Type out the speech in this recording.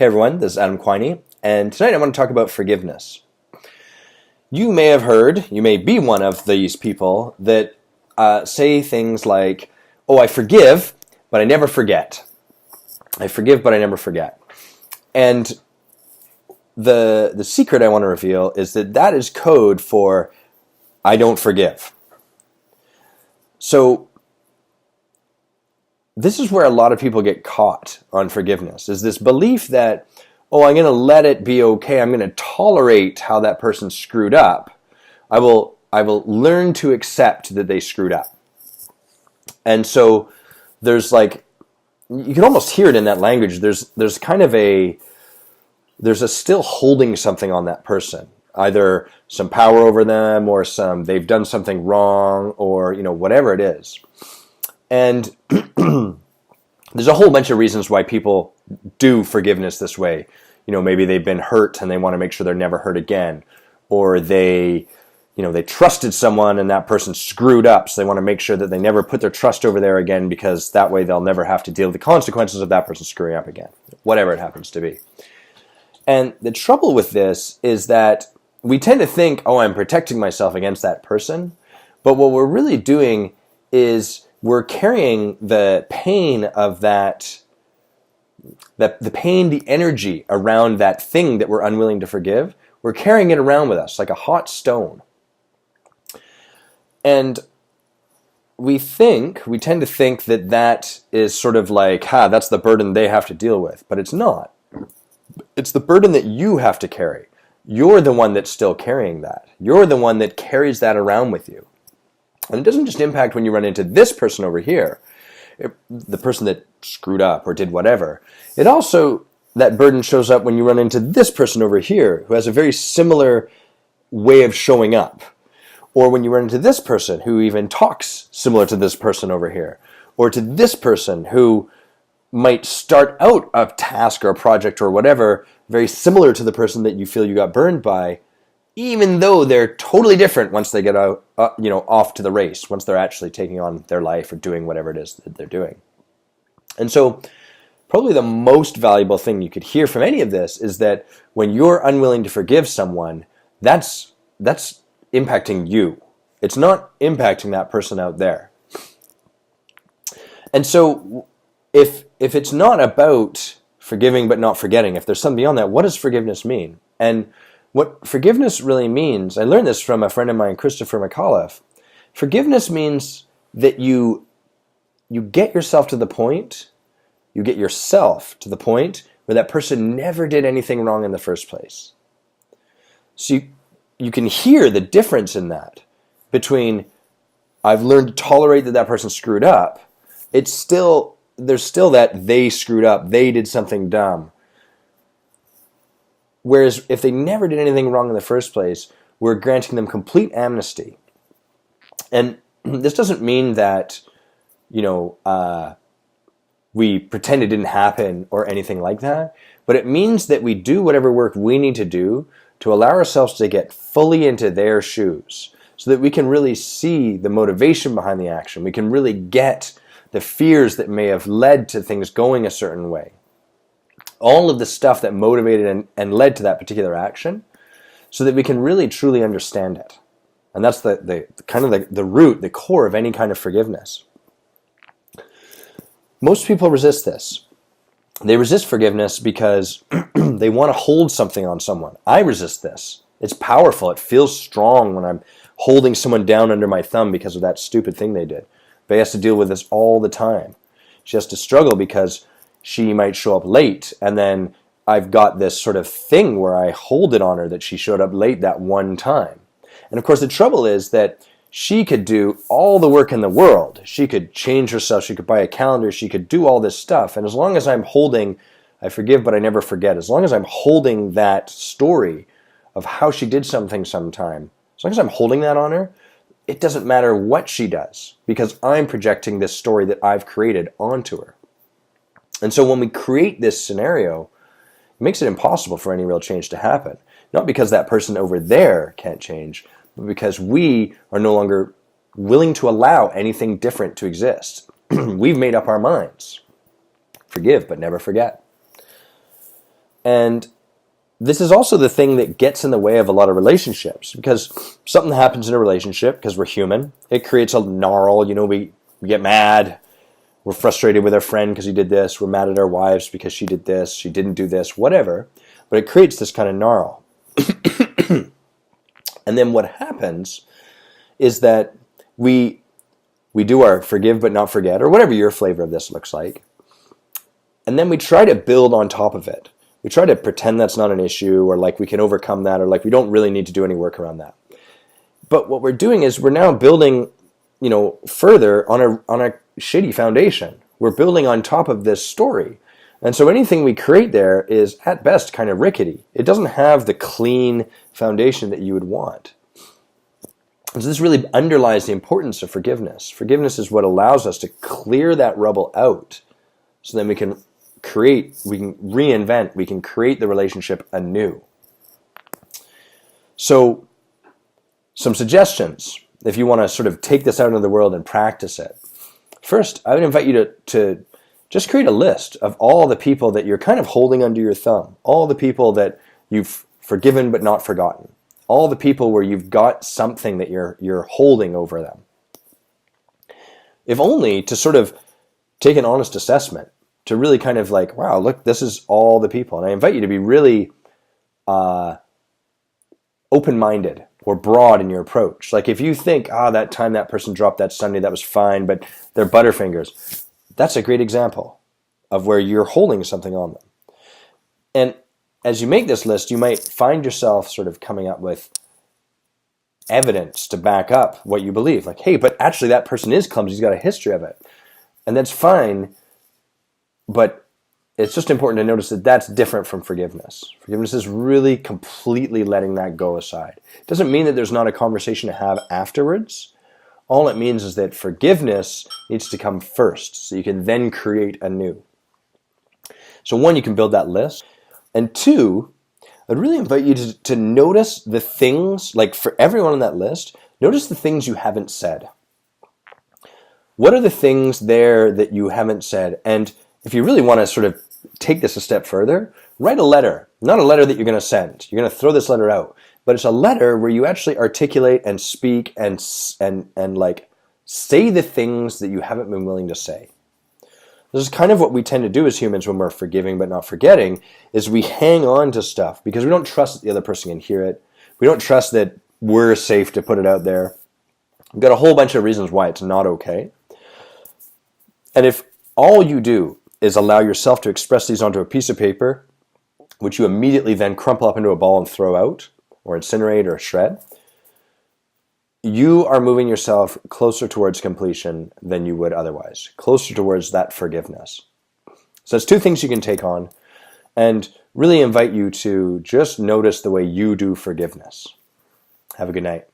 Hey everyone, this is Adam Quiney, and tonight I want to talk about forgiveness. You may have heard, you may be one of these people that say things like, oh, I forgive, but I never forget. I forgive, but I never forget. And the secret I want to reveal is that that is code for I don't forgive. So this is where a lot of people get caught on forgiveness, is this belief that, oh, I'm going to let it be okay. I'm going to tolerate how that person screwed up. I will learn to accept that they screwed up. And so there's like, you can almost hear it in that language. There's kind of there's a still holding something on that person, either some power over them or they've done something wrong or, whatever it is. And there's a whole bunch of reasons why people do forgiveness this way. Maybe they've been hurt and they want to make sure they're never hurt again. Or they trusted someone and that person screwed up, so they want to make sure that they never put their trust over there again, because that way they'll never have to deal with the consequences of that person screwing up again, whatever it happens to be. And the trouble with this is that we tend to think, oh, I'm protecting myself against that person. But what we're really doing is we're carrying the pain of the pain, the energy around that thing that we're unwilling to forgive. We're carrying it around with us like a hot stone. And we tend to think that is sort of like, that's the burden they have to deal with. But it's not. It's the burden that you have to carry. You're the one that's still carrying that. You're the one that carries that around with you. And it doesn't just impact when you run into this person over here, the person that screwed up or did whatever. It also, that burden shows up when you run into this person over here who has a very similar way of showing up. Or when you run into this person who even talks similar to this person over here. Or to this person who might start out a task or a project or whatever very similar to the person that you feel you got burned by, even though they're totally different once they get out, off to the race, once they're actually taking on their life or doing whatever it is that they're doing. And so probably the most valuable thing you could hear from any of this is that when you're unwilling to forgive someone, that's impacting you. It's not impacting that person out there. And so if it's not about forgiving but not forgetting, if there's something beyond that, what does forgiveness mean? And what forgiveness really means, I learned this from a friend of mine, Christopher McAuliffe. Forgiveness means that you get yourself to the point where that person never did anything wrong in the first place. So you can hear the difference in that between I've learned to tolerate that person screwed up. There's still that they screwed up, they did something dumb. Whereas if they never did anything wrong in the first place, we're granting them complete amnesty. And this doesn't mean that, we pretend it didn't happen or anything like that, but it means that we do whatever work we need to do to allow ourselves to get fully into their shoes so that we can really see the motivation behind the action. We can really get the fears that may have led to things going a certain way. All of the stuff that motivated and led to that particular action, so that we can really truly understand it. And that's the kind of the root, the core of any kind of forgiveness. Most people resist this. They resist forgiveness because they want to hold something on someone. I resist this. It's powerful. It feels strong when I'm holding someone down under my thumb because of that stupid thing they did. But has to deal with this all the time. She has to struggle because she might show up late, and then I've got this sort of thing where I hold it on her that she showed up late that one time. And of course the trouble is that she could do all the work in the world. She could change herself, she could buy a calendar, she could do all this stuff. And as long as I'm holding, I forgive but I never forget, as long as I'm holding that story of how she did something sometime, as long as I'm holding that on her, it doesn't matter what she does, because I'm projecting this story that I've created onto her. And so when we create this scenario, it makes it impossible for any real change to happen. Not because that person over there can't change, but because we are no longer willing to allow anything different to exist. We've made up our minds. Forgive, but never forget. And this is also the thing that gets in the way of a lot of relationships, because something happens in a relationship, because we're human. It creates a gnarl. We get mad. We're frustrated with our friend because he did this. We're mad at our wives because she did this. She didn't do this, whatever. But it creates this kind of gnarl. And then what happens is that we do our forgive but not forget, or whatever your flavor of this looks like. And then we try to build on top of it. We try to pretend that's not an issue, or like we can overcome that, or like we don't really need to do any work around that. But what we're doing is we're now building, further on a shitty foundation. We're building on top of this story. And so anything we create there is at best kind of rickety. It doesn't have the clean foundation that you would want. And so this really underlies the importance of forgiveness. Forgiveness is what allows us to clear that rubble out, so then we can reinvent, we can create the relationship anew. So, some suggestions, if you want to sort of take this out into the world and practice it. First, I would invite you to just create a list of all the people that you're kind of holding under your thumb, all the people that you've forgiven but not forgotten, all the people where you've got something that you're holding over them. If only to sort of take an honest assessment, to really kind of like, wow, look, this is all the people. And I invite you to be really open-minded or broad in your approach. Like if you think, that time that person dropped that Sunday, that was fine, but they're Butterfingers. That's a great example of where you're holding something on them. And as you make this list, you might find yourself sort of coming up with evidence to back up what you believe. Like, hey, but actually that person is clumsy. He's got a history of it. And that's fine, but it's just important to notice that that's different from forgiveness. Forgiveness is really completely letting that go aside. It doesn't mean that there's not a conversation to have afterwards. All it means is that forgiveness needs to come first, so you can then create anew. So one, you can build that list. And two, I'd really invite you to notice the things, like for everyone on that list, notice the things you haven't said. What are the things there that you haven't said? And if you really want to sort of take this a step further, write a letter. Not a letter that you're going to send. You're going to throw this letter out. But it's a letter where you actually articulate and speak and like say the things that you haven't been willing to say. This is kind of what we tend to do as humans when we're forgiving but not forgetting, is we hang on to stuff because we don't trust that the other person can hear it. We don't trust that we're safe to put it out there. We've got a whole bunch of reasons why it's not okay. And if all you do is allow yourself to express these onto a piece of paper, which you immediately then crumple up into a ball and throw out, or incinerate or shred, you are moving yourself closer towards completion than you would otherwise, closer towards that forgiveness. So it's two things you can take on, and really invite you to just notice the way you do forgiveness. Have a good night.